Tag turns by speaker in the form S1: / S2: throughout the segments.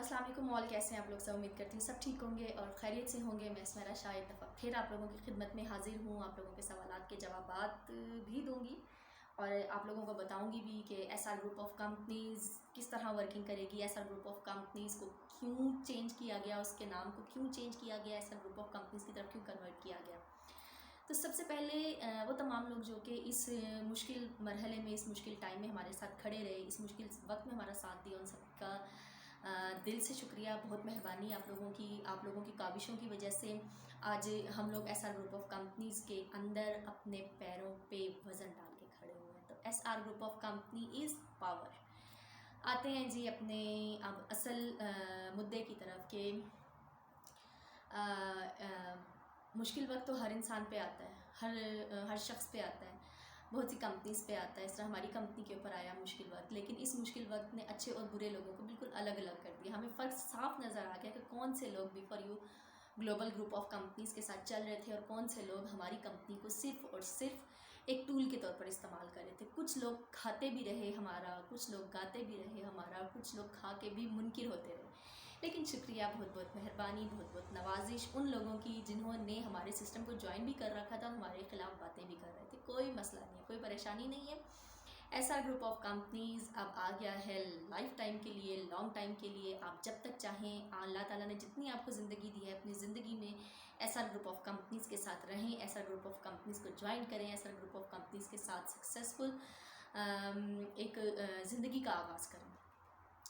S1: السلام علیکم مال، کیسے ہیں آپ لوگ؟ سب امید کرتی ہوں سب ٹھیک ہوں گے اور خیریت سے ہوں گے۔ میں اسمیرا شاہ ایک دفعہ پھر آپ لوگوں کی خدمت میں حاضر ہوں، آپ لوگوں کے سوالات کے جوابات بھی دوں گی اور آپ لوگوں کو بتاؤں گی بھی کہ S R group of companies کس طرح ورکنگ کرے گی، S R group of companies کو کیوں چینج کیا گیا، اس کے نام کو کیوں چینج کیا گیا، S R group of companies کی طرف کیوں کنورٹ کیا گیا۔ تو سب سے پہلے وہ تمام لوگ جو کہ اس مشکل مرحلے میں، اس مشکل ٹائم میں ہمارے ساتھ کھڑے رہے، اس مشکل وقت میں ہمارا ساتھ دیا، ان سب کا دل سے شکریہ، بہت مہربانی آپ لوگوں کی کاوشوں کی وجہ سے آج ہم لوگ S R group of companies کے اندر اپنے پیروں پہ وزن ڈال کے کھڑے ہوئے ہیں۔ تو S R group of company is power. آتے ہیں جی اپنے اب اصل مدعے کی طرف کہ مشکل وقت تو ہر انسان پہ آتا ہے، ہر شخص پہ آتا ہے، بہت سی کمپنیز پہ آتا ہے۔ اس طرح ہماری کمپنی کے اوپر آیا مشکل وقت، لیکن اس مشکل وقت نے اچھے اور برے لوگوں کو بالکل الگ الگ کر دیا۔ ہمیں فرق صاف نظر آ گیا کہ کون سے لوگ B for U global group of companies کے ساتھ چل رہے تھے اور کون سے لوگ ہماری کمپنی کو صرف اور صرف ایک ٹول کے طور پر استعمال کر رہے تھے۔ کچھ لوگ کھاتے بھی رہے ہمارا، کچھ لوگ گاتے بھی رہے ہمارا، کچھ لوگ کھا کے بھی منکر ہوتے رہے۔ لیکن شکریہ، بہت بہت مہربانی، بہت بہت نوازش ان لوگوں کی جنہوں نے ہمارے سسٹم کو جوائن بھی کر رکھا تھا، ہمارے خلاف باتیں بھی کر رہے تھے۔ کوئی مسئلہ نہیں ہے، کوئی پریشانی نہیں ہے۔ S R group of companies اب آ گیا ہے لائف ٹائم کے لیے، لانگ ٹائم کے لیے۔ آپ جب تک چاہیں، اللہ تعالیٰ نے جتنی آپ کو زندگی دی ہے، اپنی زندگی میں S R group of companies کے ساتھ رہیں، S R group of companies کو جوائن کریں، S R group of companies کے ساتھ سکسیزفل ایک زندگی کا آغاز کریں۔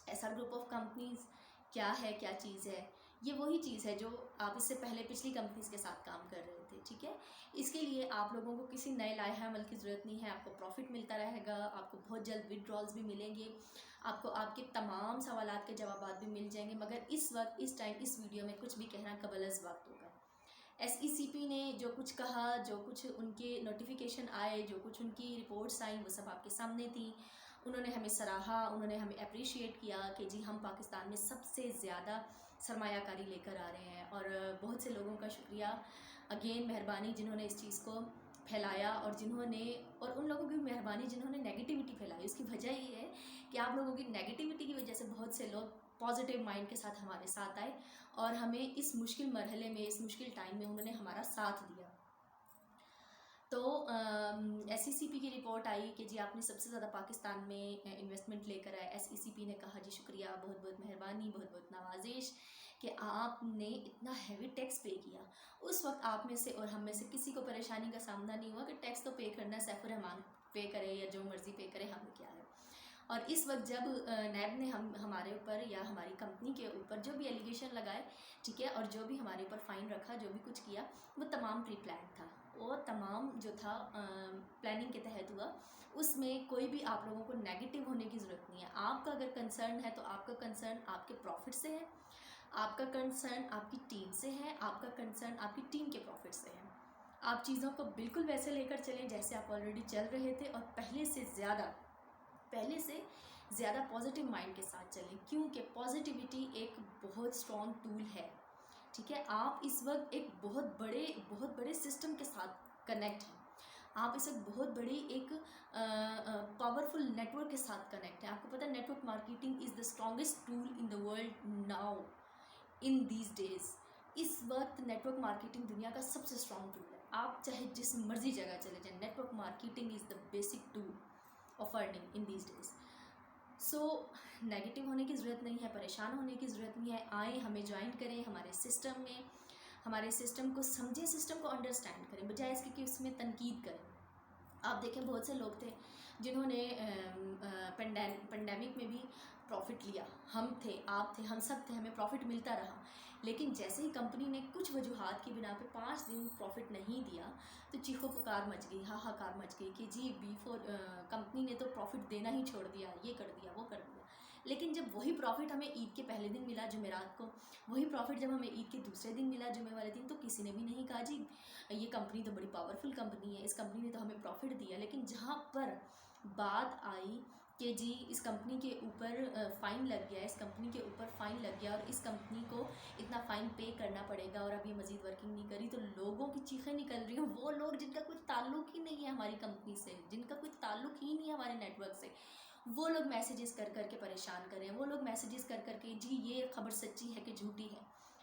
S1: S R group of companies کیا ہے، کیا چیز ہے؟ یہ وہی چیز ہے جو آپ اس سے پہلے پچھلی کمپنیز کے ساتھ کام کر رہے تھے، ٹھیک ہے؟ اس کے لیے آپ لوگوں کو کسی نئے لائحہ عمل کی ضرورت نہیں ہے، آپ کو پروفٹ ملتا رہے گا، آپ کو بہت جلد وڈرالز بھی ملیں گے، آپ کو آپ کے تمام سوالات کے جوابات بھی مل جائیں گے۔ مگر اس وقت، اس ٹائم، اس ویڈیو میں کچھ بھی کہنا قبل از وقت ہوگا۔ ایس ای سی پی نے جو کچھ کہا، جو کچھ ان کے نوٹیفیکیشن آئے، جو کچھ ان کی رپورٹس آئیں، وہ سب آپ کے سامنے تھیں۔ انہوں نے ہمیں سراہا، انہوں نے ہمیں اپریشیٹ کیا کہ جی ہم پاکستان میں سب سے زیادہ سرمایہ کاری لے کر آ رہے ہیں، اور بہت سے لوگوں کا شکریہ، اگین مہربانی جنہوں نے اس چیز کو پھیلایا، اور ان لوگوں کی مہربانی جنہوں نے نیگیٹیوٹی پھیلائی۔ اس کی وجہ یہ ہے کہ آپ لوگوں کی نیگیٹیوٹی کی وجہ سے بہت سے لوگ پازیٹیو مائنڈ کے ساتھ ہمارے ساتھ آئے اور ہمیں اس مشکل مرحلے میں، اس مشکل ٹائم میں انہوں نے ہمارا ساتھ دیا۔ تو ایس ای سی پی کی رپورٹ آئی کہ جی آپ نے سب سے زیادہ پاکستان میں انویسٹمنٹ لے کر آئے۔ ایس ای سی پی نے کہا جی شکریہ، بہت بہت مہربانی، بہت بہت نوازش کہ آپ نے اتنا ہیوی ٹیکس پے کیا۔ اس وقت آپ میں سے اور ہم میں سے کسی کو پریشانی کا سامنا نہیں ہوا کہ ٹیکس تو پے کرنا ہے، سیف الرحمان پے کرے یا جو مرضی پے کرے، ہمیں کیا ہے۔ اور اس وقت جب نیب نے ہمارے اوپر یا ہماری کمپنی کے اوپر جو بھی ایلیگیشن لگائے، ٹھیک ہے، اور جو بھی ہمارے اوپر فائن رکھا، جو بھی کچھ کیا، وہ تمام پری پلان تھا، وہ تمام جو تھا پلاننگ کے تحت ہوا۔ اس میں کوئی بھی آپ لوگوں کو نیگیٹو ہونے کی ضرورت نہیں ہے۔ آپ کا اگر کنسرن ہے تو آپ کا کنسرن آپ کے پروفٹ سے ہے، آپ کا کنسرن آپ کی ٹیم سے ہے، آپ کا کنسرن آپ کی ٹیم کے پروفٹ سے ہے۔ آپ چیزوں کو بالکل ویسے لے کر چلیں جیسے آپ آلریڈی چل رہے تھے، اور پہلے سے زیادہ پازیٹیو مائنڈ کے ساتھ چلیں، کیونکہ پازیٹیوٹی ایک بہت اسٹرانگ ٹول ہے، ٹھیک ہے؟ آپ اس وقت ایک بہت بڑے سسٹم کے ساتھ کنیکٹ ہیں، آپ اس وقت بہت بڑی ایک پاورفل نیٹ ورک کے ساتھ کنیکٹ ہیں۔ آپ کو پتہ ہے network marketing is the strongest tool in the world now in these days. اس وقت نیٹ ورک مارکیٹنگ دنیا کا سب سے اسٹرانگ ٹول ہے۔ آپ چاہے جس مرضی جگہ چلے جائیں، network marketing is the basic tool of earning in these days. So negative ہونے کی ضرورت نہیں ہے، پریشان ہونے کی ضرورت نہیں ہے۔ آئیں، ہمیں جوائن کریں ہمارے سسٹم میں، ہمارے سسٹم کو سمجھیں، سسٹم کو انڈرسٹینڈ کریں، بجائے اس کے کہ اس میں تنقید کریں۔ آپ دیکھیں بہت سے لوگ تھے جنہوں نے پینڈیمک میں بھی پروفٹ لیا، ہم تھے، آپ تھے، ہم سب تھے، ہمیں پروفٹ ملتا رہا، لیکن جیسے ہی کمپنی نے کچھ وجوہات کی بنا پہ 5 دن پروفٹ نہیں دیا تو چیخو پکار مچ گئی، ہاہاکار مچ گئی کہ جی کمپنی نے تو پروفٹ دینا ہی چھوڑ دیا، یہ کر دیا، وہ کر دیا۔ لیکن جب وہی پروفٹ ہمیں عید کے پہلے دن ملا جمعرات کو، وہی پروفٹ جب ہمیں عید کے دوسرے دن ملا جمعے والے دن، تو کسی نے بھی نہیں کہا جی یہ کمپنی تو بڑی پاورفل کمپنی ہے، اس کمپنی نے تو ہمیں پروفٹ دیا۔ لیکن جہاں پر بات آئی کہ جی اس کمپنی کے اوپر فائن لگ گیا، اس کمپنی کے اوپر فائن لگ گیا اور اس کمپنی کو اتنا فائن پے کرنا پڑے گا اور اب یہ مزید ورکنگ نہیں کری، تو لوگوں کی چیخیں نکل رہی ہیں۔ وہ لوگ جن کا کوئی تعلق ہی نہیں ہے ہماری کمپنی سے، جن کا کوئی تعلق ہی نہیں ہے ہمارے نیٹ ورک سے، وہ لوگ میسیجز کر کر کے پریشان کر رہے ہیں، وہ لوگ میسیجز کر کر کے جی یہ خبر سچی ہے کہ جھوٹی ہے،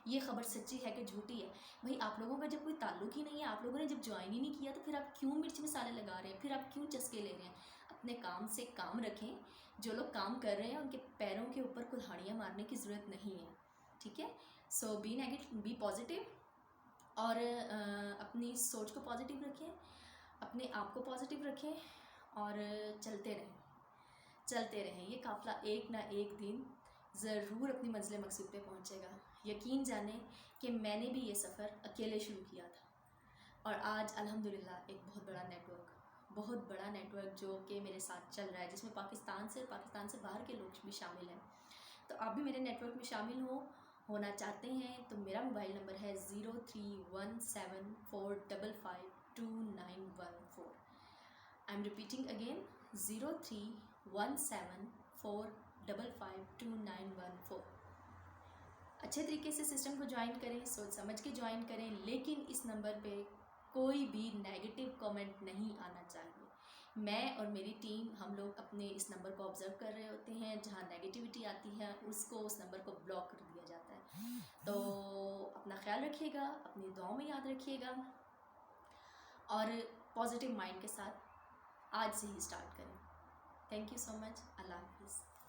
S1: یہ خبر سچی ہے کہ جھوٹی ہے۔ بھائی آپ لوگوں کا جب کوئی تعلق ہی نہیں ہے، آپ لوگوں نے جب جوائن ہی نہیں کیا، تو پھر آپ کیوں مرچ مسالے لگا رہے ہیں، پھر آپ کیوں چسکے لے رہے ہیں؟ اپنے کام سے کام رکھیں، جو لوگ کام کر رہے ہیں ان کے پیروں کے اوپر کلہاڑیاں مارنے کی ضرورت نہیں ہے، ٹھیک ہے؟ سو بی پازیٹیو، اور اپنی سوچ کو پازیٹیو رکھیں، اپنے آپ کو پازیٹیو رکھیں، اور چلتے رہیں۔ یہ قافلہ ایک نہ ایک دن ضرور اپنی منزل مقصود پہ پہنچے گا۔ یقین جانیں کہ میں نے بھی یہ سفر اکیلے شروع کیا تھا، اور آج الحمدللہ ایک بہت بڑا نیٹ ورک جو کہ میرے ساتھ چل رہا ہے، جس میں پاکستان سے باہر کے لوگ بھی شامل ہیں۔ تو آپ بھی میرے نیٹ ورک میں شامل ہونا چاہتے ہیں تو میرا موبائل نمبر ہے 031745529114۔ I am repeating again 031745529114۔ اچھے طریقے سے سسٹم کو جوائن کریں، سوچ سمجھ کے جوائن کریں، لیکن اس نمبر پہ کوئی بھی نیگیٹو کامنٹ نہیں آنا چاہیے۔ میں اور میری ٹیم ہم لوگ اپنے اس نمبر کو آبزرو کر رہے ہوتے ہیں، جہاں نیگیٹیوٹی آتی ہے اس نمبر کو بلاک کر دیا جاتا ہے۔ تو اپنا خیال رکھیے گا، اپنی دعاؤں میں یاد رکھیے گا، اور پازیٹیو مائنڈ کے ساتھ آج سے ہی اسٹارٹ کریں۔ تھینک یو سو مچ، اللہ حافظ۔